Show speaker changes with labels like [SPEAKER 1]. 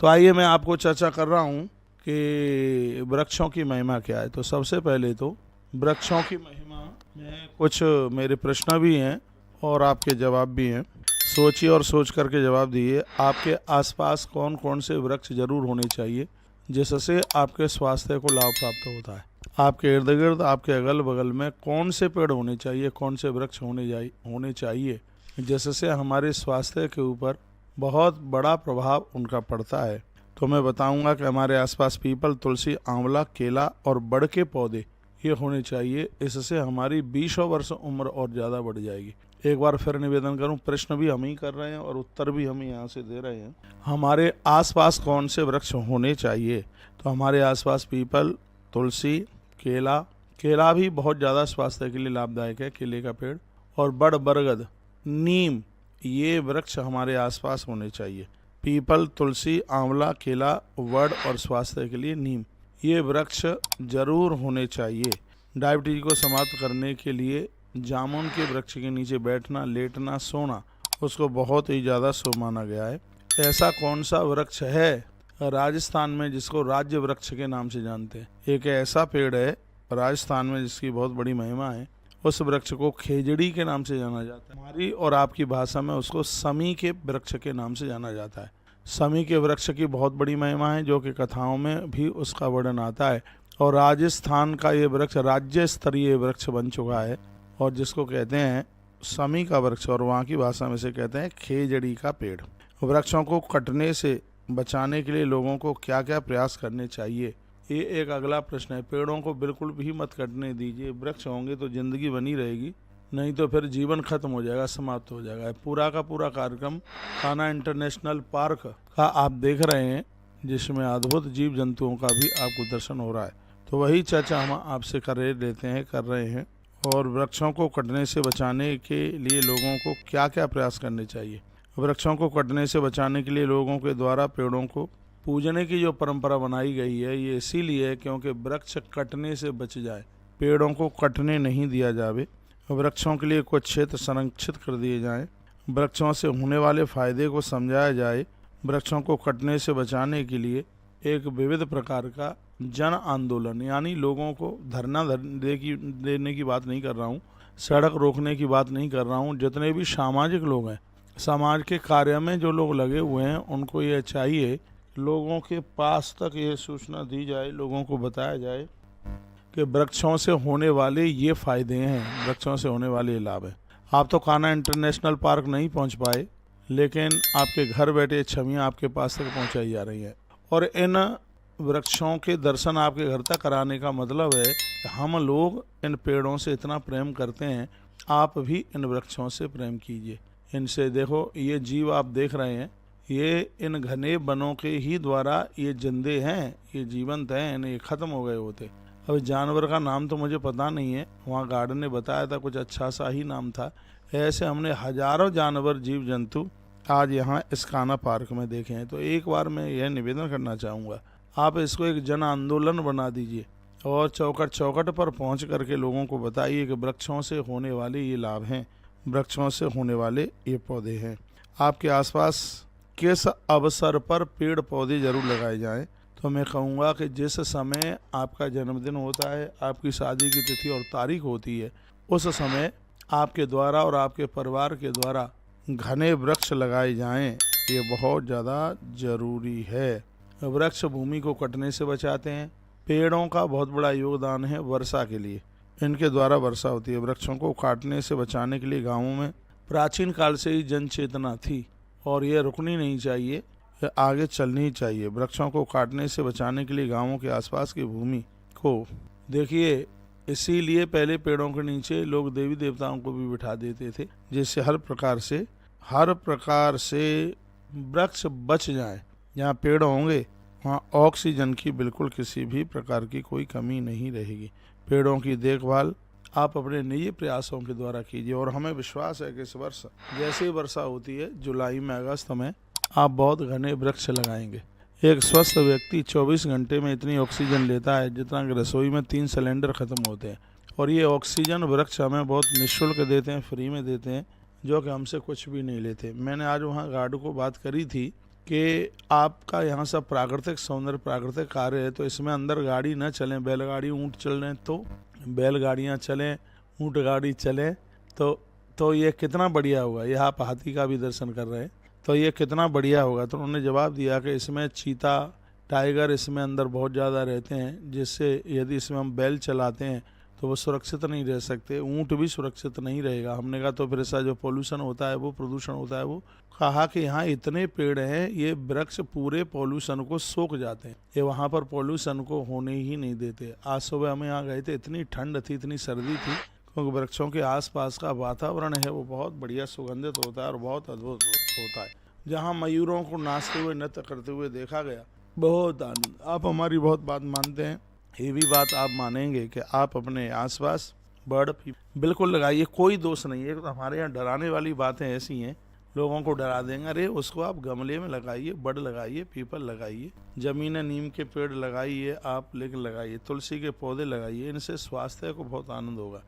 [SPEAKER 1] तो आइए मैं आपको चर्चा कर रहा हूँ कि वृक्षों की महिमा क्या है। तो सबसे पहले तो वृक्षों की महिमा में कुछ मेरे प्रश्न भी हैं और आपके जवाब भी हैं। सोचिए और सोच करके जवाब दिए। आपके आसपास कौन कौन से वृक्ष जरूर होने चाहिए जिससे आपके स्वास्थ्य को लाभ प्राप्त होता है। आपके इर्द गिर्द, आपके अगल बगल में कौन से पेड़ होने चाहिए, कौन से वृक्ष होने चाहिए जिससे हमारे स्वास्थ्य के ऊपर बहुत बड़ा प्रभाव उनका पड़ता है। तो मैं बताऊंगा कि हमारे आसपास पीपल, तुलसी, आंवला, केला और बड़ के पौधे ये होने चाहिए। इससे हमारी 20 वर्ष उम्र और ज़्यादा बढ़ जाएगी। एक बार फिर निवेदन करूं, प्रश्न भी हम ही कर रहे हैं और उत्तर भी हम ही यहाँ से दे रहे हैं। हमारे आसपास कौन से वृक्ष होने चाहिए? तो हमारे आसपास पीपल, तुलसी, केला भी बहुत ज़्यादा स्वास्थ्य के लिए लाभदायक है, केले का पेड़, और बड़, बरगद, नीम, ये वृक्ष हमारे आसपास होने चाहिए। पीपल, तुलसी, आंवला, केला, वड और स्वास्थ्य के लिए नीम, ये वृक्ष जरूर होने चाहिए। डायबिटीज को समाप्त करने के लिए जामुन के वृक्ष के नीचे बैठना, लेटना, सोना उसको बहुत ही ज़्यादा शुभ माना गया है। ऐसा कौन सा वृक्ष है राजस्थान में जिसको राज्य वृक्ष के नाम से जानते हैं? एक ऐसा पेड़ है राजस्थान में जिसकी बहुत बड़ी महिमा है। उस वृक्ष को खेजड़ी के नाम से जाना जाता है। हमारी और आपकी भाषा में उसको समी के वृक्ष के नाम से जाना जाता है। समी के वृक्ष की बहुत बड़ी महिमा है जो कि कथाओं में भी उसका वर्णन आता है। और राजस्थान का ये वृक्ष राज्य स्तरीय वृक्ष बन चुका है और जिसको कहते हैं समी का वृक्ष, और वहाँ की भाषा में से कहते हैं खेजड़ी का पेड़। वृक्षों को कटने से बचाने के लिए लोगों को क्या क्या प्रयास करने चाहिए, ये एक अगला प्रश्न है। पेड़ों को बिल्कुल भी मत कटने दीजिए। वृक्ष होंगे तो जिंदगी बनी रहेगी, नहीं तो फिर जीवन खत्म हो जाएगा, समाप्त हो जाएगा। पूरा का पूरा कार्यक्रम कान्हा इंटरनेशनल पार्क का आप देख रहे हैं जिसमें अद्भुत जीव जंतुओं का भी आपको दर्शन हो रहा है। तो वही चर्चा हम आपसे कर रहे हैं। और वृक्षों को कटने से बचाने के लिए लोगों को क्या क्या प्रयास करने चाहिए। वृक्षों को कटने से बचाने के लिए लोगों के द्वारा पेड़ों को पूजने की जो परंपरा बनाई गई है ये इसीलिए है क्योंकि वृक्ष कटने से बच जाए, पेड़ों को कटने नहीं दिया जावे। वृक्षों के लिए कुछ क्षेत्र संरक्षित कर दिए जाएं, वृक्षों से होने वाले फायदे को समझाया जाए। वृक्षों को कटने से बचाने के लिए एक विविध प्रकार का जन आंदोलन, यानी लोगों को धरना देने की बात नहीं कर रहा हूँ, सड़क रोकने की बात नहीं कर रहा हूँ। जितने भी सामाजिक लोग हैं, समाज के कार्य में जो लोग लगे हुए हैं, उनको ये चाहिए लोगों के पास तक ये सूचना दी जाए, लोगों को बताया जाए कि वृक्षों से होने वाले ये फायदे हैं, वृक्षों से होने वाले लाभ हैं। आप तो कान्हा इंटरनेशनल पार्क नहीं पहुंच पाए, लेकिन आपके घर बैठे छवियां आपके पास तक पहुंचाई जा रही हैं। और इन वृक्षों के दर्शन आपके घर तक कराने का मतलब है कि हम लोग इन पेड़ों से इतना प्रेम करते हैं, आप भी इन वृक्षों से प्रेम कीजिए। इनसे देखो, ये जीव आप देख रहे हैं, ये इन घने वनों के ही द्वारा ये जिंदे हैं, ये जीवंत हैं, ये खत्म हो गए होते। अब जानवर का नाम तो मुझे पता नहीं है, वहाँ गार्डन ने बताया था कुछ अच्छा सा ही नाम था। ऐसे हमने हजारों जानवर, जीव जंतु आज यहाँ इस कान्हा पार्क में देखे हैं। तो एक बार मैं यह निवेदन करना चाहूँगा, आप इसको एक जन आंदोलन बना दीजिए और चौखट चौखट पर पहुँच करके लोगों को बताइए कि वृक्षों से होने वाले ये लाभ हैं, वृक्षों से होने वाले ये पौधे हैं। आपके आसपास किस अवसर पर पेड़ पौधे जरूर लगाए जाएं? तो मैं कहूँगा कि जिस समय आपका जन्मदिन होता है, आपकी शादी की तिथि और तारीख होती है, उस समय आपके द्वारा और आपके परिवार के द्वारा घने वृक्ष लगाए जाएं, ये बहुत ज़्यादा जरूरी है। वृक्ष भूमि को कटने से बचाते हैं। पेड़ों का बहुत बड़ा योगदान है वर्षा के लिए, इनके द्वारा वर्षा होती है। वृक्षों को काटने से बचाने के लिए गाँवों में प्राचीन काल से ही जन चेतना थी और ये रुकनी नहीं चाहिए, ये आगे चलनी चाहिए। वृक्षों को काटने से बचाने के लिए गांवों के आसपास की भूमि को देखिए, इसीलिए पहले पेड़ों के नीचे लोग देवी देवताओं को भी बिठा देते थे, जिससे हर प्रकार से वृक्ष बच जाए। जहाँ पेड़ होंगे वहाँ ऑक्सीजन की बिल्कुल किसी भी प्रकार की कोई कमी नहीं रहेगी। पेड़ों की देखभाल आप अपने निजी प्रयासों के द्वारा कीजिए और हमें विश्वास है कि इस वर्ष जैसे ही वर्षा होती है, जुलाई में, अगस्त में, आप बहुत घने वृक्ष लगाएंगे। एक स्वस्थ व्यक्ति 24 घंटे में इतनी ऑक्सीजन लेता है जितना कि रसोई में 3 सिलेंडर खत्म होते हैं। और ये ऑक्सीजन वृक्ष हमें बहुत निःशुल्क देते हैं, फ्री में देते हैं, जो कि हमसे कुछ भी नहीं लेते। मैंने आज वहाँ गार्ड को बात करी थी कि आपका यहाँ सब प्राकृतिक सौंदर्य, प्राकृतिक कार्य है, तो इसमें अंदर गाड़ी न चलें, बैलगाड़ी ऊँट चल रहे हैं तो बैलगाड़ियाँ चलें, ऊँट गाड़ी चले, तो ये कितना बढ़िया होगा। यह आप हाथी का भी दर्शन कर रहे हैं, तो ये कितना बढ़िया होगा। तो उन्होंने जवाब दिया कि इसमें चीता, टाइगर इसमें अंदर बहुत ज़्यादा रहते हैं, जिससे यदि इसमें हम बैल चलाते हैं तो वो सुरक्षित नहीं रह सकते, ऊँट भी सुरक्षित नहीं रहेगा। हमने कहा तो फिर ऐसा जो पोल्यूशन होता है, वो प्रदूषण होता है, वो कहा कि यहाँ इतने पेड़ हैं, ये वृक्ष पूरे पोल्यूशन को सोख जाते हैं, ये वहाँ पर पोल्यूशन को होने ही नहीं देते। आज सुबह हम यहाँ गए थे, इतनी ठंड थी, इतनी सर्दी थी, क्योंकि वृक्षों के आसपास का वातावरण है वो बहुत बढ़िया सुगंधित होता है और बहुत अद्भुत होता है। जहाँ मयूरों को नाचते हुए, नृत्य करते हुए देखा गया, बहुत आनंद। आप हमारी बहुत बात मानते हैं, ये भी बात आप मानेंगे कि आप अपने आसपास बर्ड बिल्कुल लगाइए, कोई दोष नहीं है। तो हमारे यहाँ डराने वाली बातें ऐसी हैं, लोगों को डरा देंगे, अरे उसको आप गमले में लगाइए, बड़ लगाइए, पीपल लगाइए, जमीन नीम के पेड़ लगाइए आप, लेकिन लगाइए, तुलसी के पौधे लगाइए, इनसे स्वास्थ्य को बहुत आनंद होगा।